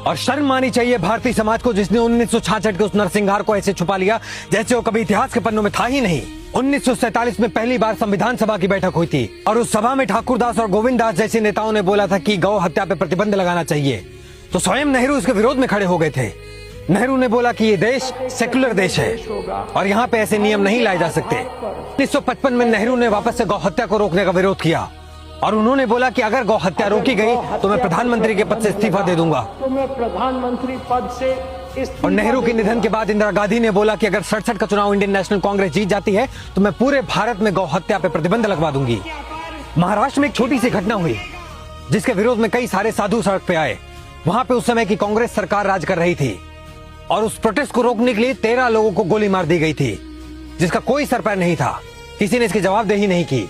और शर्म मानी चाहिए भारतीय समाज को, जिसने 1966 के उस नरसंहार को ऐसे छुपा लिया जैसे वो कभी इतिहास के पन्नों में था ही नहीं। 1947 में पहली बार संविधान सभा की बैठक हुई थी और उस सभा में ठाकुरदास और गोविंद दास जैसे नेताओं ने बोला था कि गौ हत्या पे प्रतिबंध लगाना चाहिए, तो स्वयं नेहरू इसके विरोध में खड़े हो गए थे। नेहरू ने बोला कि ये देश सेक्युलर देश है और यहाँ पे ऐसे नियम नहीं लाए जा सकते। 1955 में नेहरू ने वापस से गौ हत्या को रोकने का विरोध किया और उन्होंने बोला कि अगर गौ हत्या रोकी गई तो मैं प्रधानमंत्री के पद से इस्तीफा दे दूंगा। तो मैं प्रधानमंत्री पद से और नेहरू के निधन के बाद इंदिरा गांधी ने बोला कि अगर 67 का चुनाव इंडियन नेशनल कांग्रेस जीत जाती है तो मैं पूरे भारत में गौ हत्या पे प्रतिबंध लगवा दूंगी। महाराष्ट्र में एक छोटी सी घटना हुई जिसके विरोध में कई सारे साधु सड़क पे आए। वहां पे उस समय की कांग्रेस सरकार राज कर रही थी और उस प्रोटेस्ट को रोकने के लिए 13 लोगों को गोली मार दी गई थी, जिसका कोई सर पैर नहीं था। किसी ने इसकी जवाबदेही नहीं की।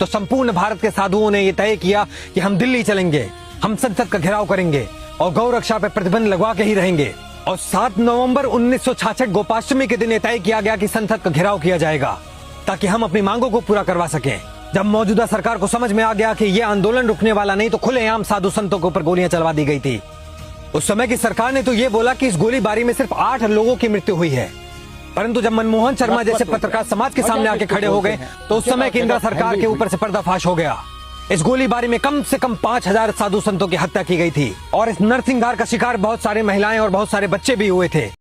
तो संपूर्ण भारत के साधुओं ने यह तय किया कि हम दिल्ली चलेंगे, हम संसद का घेराव करेंगे और गौ रक्षा पर प्रतिबंध लगवा के ही रहेंगे। और 7 नवंबर 1966 गोपाष्टमी के दिन यह तय किया गया कि संसद का घेराव किया जाएगा ताकि हम अपनी मांगों को पूरा करवा सकें। जब मौजूदा सरकार को समझ में आ गया कि यह आंदोलन रुकने वाला नहीं, तो खुलेआम साधु संतों के ऊपर गोलियां चलवा दी गई थी। उस समय की सरकार ने तो यह बोला कि इस गोलीबारी में सिर्फ 8 लोगों की मृत्यु हुई है, परंतु जब मनमोहन शर्मा जैसे पत्रकार समाज के सामने आके खड़े हो गए तो उस समय की इंदिरा सरकार के ऊपर से पर्दाफाश हो गया। इस गोलीबारी में कम से कम 5000 साधु संतों की हत्या की गई थी और इस नरसंहार का शिकार बहुत सारे महिलाएं और बहुत सारे बच्चे भी हुए थे।